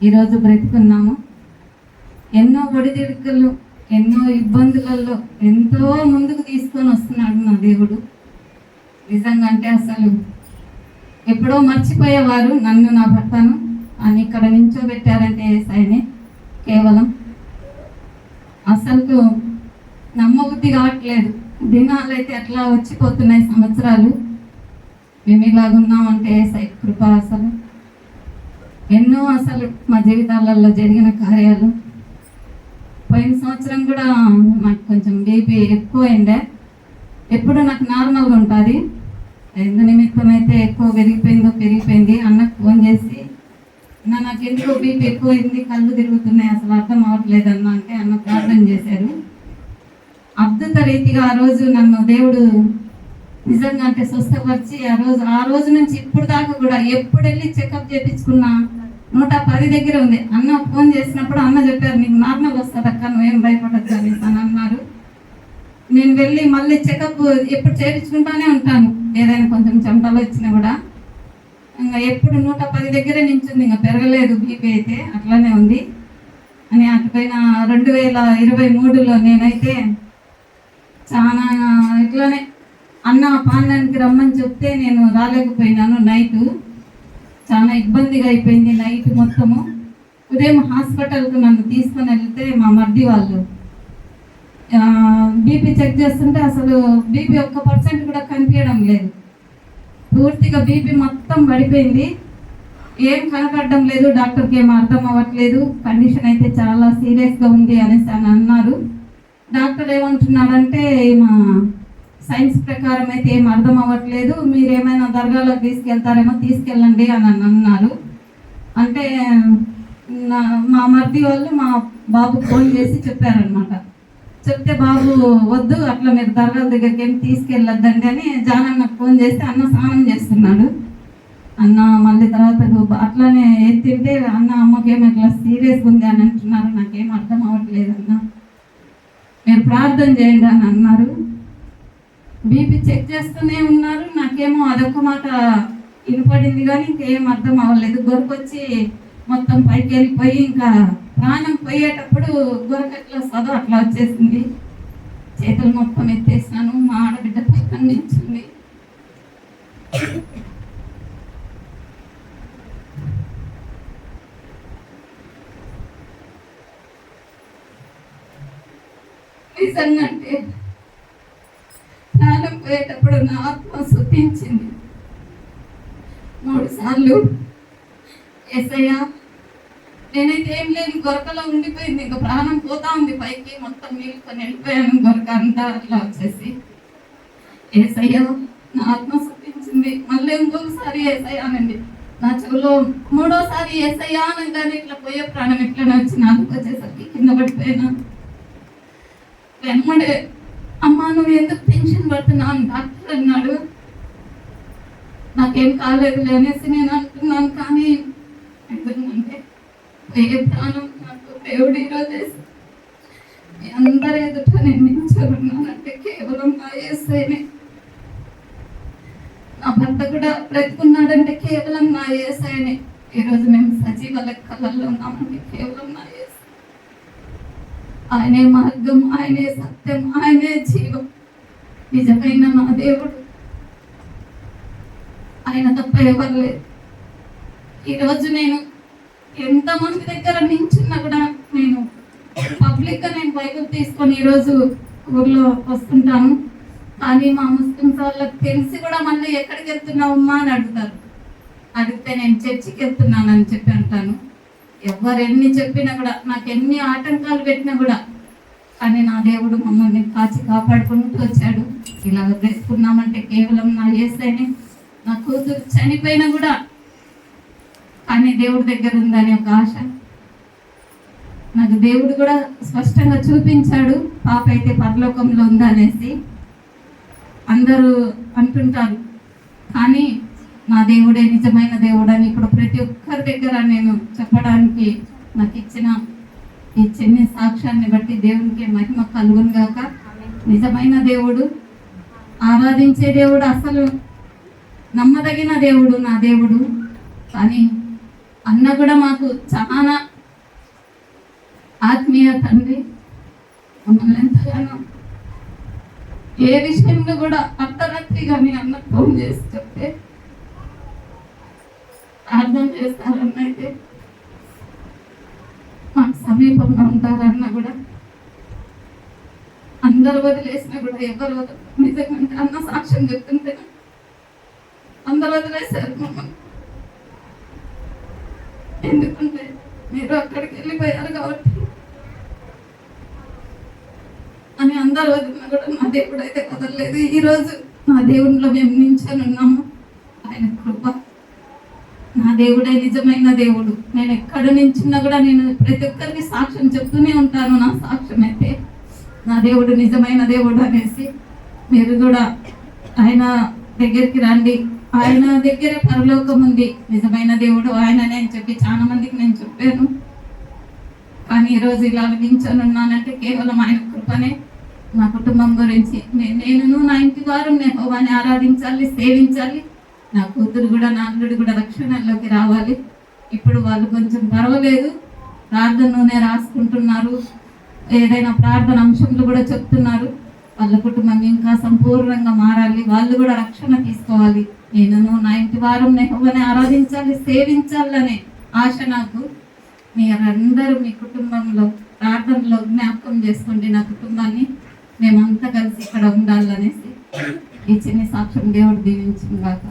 ఈరోజు బ్రతుకున్నాము. ఎన్నో ఒడిదుడుకులు, ఎన్నో ఇబ్బందులలో ఎంతో ముందుకు తీసుకొని వస్తున్నాడు నా దేవుడు. నిజంగా అంటే అసలు ఎప్పుడో మర్చిపోయేవారు నన్ను, నా భర్తను అని ఇక్కడ నించోబెట్టారంటే ఏసైనే కేవలం. అసలు నమ్మబుద్ధి కావట్లేదు. దినాలు అయితే అట్లా వచ్చిపోతున్నాయి, సంవత్సరాలు. మేము ఇలాగున్నామంటే ఏసై కృప. అసలు ఎన్నో అసలు మా జీవితాలలో జరిగిన కార్యాలు. పోయిన సంవత్సరం కూడా నాకు కొంచెం బీపీ ఎక్కువైందే. ఎప్పుడు నాకు నార్మల్గా ఉంటుంది, ఎందు నిమిత్తం అయితే ఎక్కువ పెరిగిపోయింది. అన్నకు ఫోన్ చేసి, నాకు ఎందుకు బీపీ ఎక్కువైంది, కళ్ళు తిరుగుతున్నాయి, అసలు అర్థం అవ్వట్లేదు అన్న అంటే అన్న ప్రార్థన చేశారు. అద్భుత రీతిగా ఆ రోజు నన్ను దేవుడు నిజంగా అంటే స్వస్థపరిచి ఆ రోజు నుంచి ఇప్పుడు దాకా కూడా ఎప్పుడు వెళ్ళి చెకప్ చేయించుకున్నా 110 దగ్గర ఉంది. అన్న ఫోన్ చేసినప్పుడు అన్న చెప్పారు, నీకు నార్మల్ వస్తుంది అక్క, నువ్వేం భయపడద్దు అని అన్నారు. నేను వెళ్ళి మళ్ళీ చెకప్ ఎప్పుడు చేయించుకుంటానే ఉంటాను, ఏదైనా కొంచెం చెమటలు వచ్చినా కూడా. ఇంకా ఎప్పుడు 110 దగ్గరే నించుంది, ఇంకా పెరగలేదు బీపీ అయితే, అట్లానే ఉంది అని. అటుపైన 2023లో నేనైతే చాలా ఇట్లానే అన్న పాండానికి రమ్మని చెప్తే నేను రాలేకపోయినాను. నైటు చాలా ఇబ్బందిగా అయిపోయింది నైట్ మొత్తము. ఉదయం హాస్పిటల్కు నన్ను తీసుకొని వెళ్తే మా మర్ది వాళ్ళు బీపీ చెక్ చేస్తుంటే అసలు బీపీ 1% కూడా కనిపించడం లేదు. పూర్తిగా బీపీ మొత్తం పడిపోయింది, ఏం కనపడడం లేదు. డాక్టర్కి ఏం అర్థం అవ్వట్లేదు, కండిషన్ అయితే చాలా సీరియస్గా ఉంది అనేసి అని అన్నారు. డాక్టర్ ఏమంటున్నాడంటే మా సైన్స్ ప్రకారం అయితే ఏం అర్థం అవ్వట్లేదు, మీరు ఏమైనా దర్గాలోకి తీసుకెళ్తారేమో, తీసుకెళ్ళండి అని అన్నారు. అంటే మా మర్ది వాళ్ళు మా బాబుకి ఫోన్ చేసి చెప్పారనమాట. చెప్తే బాబు వద్దు, అట్లా మీరు దర్గాల దగ్గరికి ఏమి తీసుకెళ్ళొద్దండి అని జానన్నకు ఫోన్ చేస్తే అన్న స్నానం చేస్తున్నాడు. అన్న మళ్ళీ తర్వాత అట్లానే ఎత్తింటే అన్న అమ్మకేమో ఇట్లా సీరియస్గా ఉంది అని అంటున్నారు, నాకేం అర్థం అవ్వట్లేదు అన్న, మీరు ప్రార్థన చేయండి అని అన్నారు. బీపీ చెక్ చేస్తూనే ఉన్నారు. నాకేమో అదొక మాట వినపడింది కానీ ఇంకేం అర్థం అవ్వలేదు. గొరకొచ్చి మొత్తం పైకి వెళ్ళిపోయి ఇంకా ప్రాణం పోయేటప్పుడు గొరకట్లా చదువు అట్లా వచ్చేసింది. చేతులు మొత్తం ఎత్తేసినాను. మా ఆడబిడ్డ పక్కన నిల్చుంది. నిజంగా అంటే ప్రాణం పోయేటప్పుడు నా ఆత్మ స్తుతించింది 3 సార్లు. యేసయ్య, నేనైతే ఏం లేని గొరకలో ఉండిపోయింది, ఇంకా ప్రాణం పోతా ఉంది పైకి, మొత్తం నీళ్ళుకొని వెళ్ళిపోయాను. గొరక అంతా అట్లా వచ్చేసి యేసయ్య నా ఆత్మ స్తుతించింది. మళ్ళీ ఇంకొకసారి యేసయ్య అనండి. నా చెవులో 3వసారి యేసయ్య అనగానే ఇట్లా పోయే ప్రాణం ఎట్లనే వచ్చి నాకు వచ్చేసరికి కింద పడిపోయినా. వెమ్మడే అమ్మ నువ్వు ఎందుకు టెన్షన్ పడుతున్నావు అని డాక్టర్ అన్నాడు. నాకేం కాలేదు అనేసి నేను అంటున్నాను. కానీ అంటే ఏ ప్రాణం నాకు దేవుడు ఈరోజు అందరి ఎదుట నేను నిల్చొన్నానంటే కేవలం నా యేసయ్యనే. నా భర్త కూడా బ్రతుకున్నాడంటే కేవలం నా యేసయ్యనే. ఈరోజు మేము సజీవ లెక్కలలో ఉన్నామంటే కేవలం నా యేసయ్య. ఆయనే మార్గం, ఆయనే సత్యం, ఆయనే జీవం, నిజమైన నా దేవుడు. ఆయన తప్ప ఎవరు లేదు. ఈరోజు నేను ఎంతమంది దగ్గర నించున్నా కూడా నేను పబ్లిక్గా నేను బైబిల్ తీసుకొని ఈరోజు ఊర్లో వస్తుంటాను. కానీ మా ముస్లిమ్స్ వాళ్ళకి తెలిసి కూడా మళ్ళీ ఎక్కడికి వెళ్తున్నావమ్మా అని అడుగుతారు. అడిగితే నేను చర్చికి వెళ్తున్నాను అని చెప్పి అంటాను. ఎవరు ఎన్ని చెప్పినా కూడా, నాకు ఎన్ని ఆటంకాలు పెట్టినా కూడా, కానీ నా దేవుడు మమ్మల్ని కాచి కాపాడుకుంటూ వచ్చాడు. ఇలా బ్రతుకున్నామంటే కేవలం నా యేసయ్యనే. నా కూతురు చనిపోయినా కూడా కానీ దేవుడి దగ్గర ఉందని ఒక ఆశ నాకు దేవుడు కూడా స్పష్టంగా చూపించాడు. పాప అయితే పరలోకంలో ఉందనేసి అందరూ అంటుంటారు, కానీ నా దేవుడే నిజమైన దేవుడు అని ఇప్పుడు ప్రతి ఒక్కరి దగ్గర నేను చెప్పడానికి నాకు ఇచ్చిన ఈ చిన్న సాక్ష్యాన్ని బట్టి దేవునికి మహిమ కలుగును గాక. నిజమైన దేవుడు, ఆరాధించే దేవుడు, అసలు నమ్మదగిన దేవుడు నా దేవుడు. కానీ అన్న కూడా మాకు చాలా ఆత్మీయ తండ్రి. మమ్మల్ని ఎంతగానో ఏ విషయంలో కూడా అర్ధరాత్రి కానీ అన్న ఫోన్ చేసి చెప్తే ప్రార్థన చేస్తారన్న, అయితే మాకు సమీపంగా ఉంటారన్న కూడా అందరు వదిలేసినా కూడా ఎవరు వదలరు. నిజంగా అన్న సాక్ష్యం చెప్తుంటే అందరు వదిలేశారు మమ్మల్ని. ఎందుకంటే మీరు అక్కడికి వెళ్ళిపోయారు కాబట్టి అని అందరు వదిలినా కూడా నా దేవుడు అయితే వదలలేదు. ఈరోజు నా దేవుడిలో మేము నించొని ఉన్నాము. ఆయన కృప. నా దేవుడే నిజమైన దేవుడు. నేను ఎక్కడ నించున్నా కూడా నేను ప్రతి ఒక్కరికి సాక్ష్యం చెప్తూనే ఉంటాను. నా సాక్ష్యం అయితే నా దేవుడు నిజమైన దేవుడు అనేసి మీరు కూడా ఆయన దగ్గరికి రండి. ఆయన దగ్గర పరలోకం ఉంది. నిజమైన దేవుడు ఆయననే అని చెప్పి చాలా మందికి నేను చెప్పాను. కానీ ఈరోజు ఇలా నించొని ఉన్నానంటే కేవలం ఆయన కృపనే. నా కుటుంబం గురించి నేను నా ఇంటి వారు యెహోవాని ఆరాధించాలి, సేవించాలి. నా కూతురు కూడా నా అల్లుడు కూడా రక్షణలోకి రావాలి. ఇప్పుడు వాళ్ళు కొంచెం పర్వాలేదు, ప్రార్థనలోనే రాసుకుంటున్నారు, ఏదైనా ప్రార్థన అంశంలో కూడా చెప్తున్నారు. వాళ్ళ కుటుంబం ఇంకా సంపూర్ణంగా మారాలి, వాళ్ళు కూడా రక్షణ తీసుకోవాలి. నేను నా ఇంటి వారు యెహోవాని ఆరాధించాలి, సేవించాలనే ఆశ నాకు. మీరందరూ మీ కుటుంబంలో ప్రార్థనలో జ్ఞాపకం చేసుకోండి నా కుటుంబాన్ని. మేమంతా కలిసి ఇక్కడ ఉండాలనేసి ఈ చిన్న సాక్ష్యం దేవుడు దీవించింది కాక.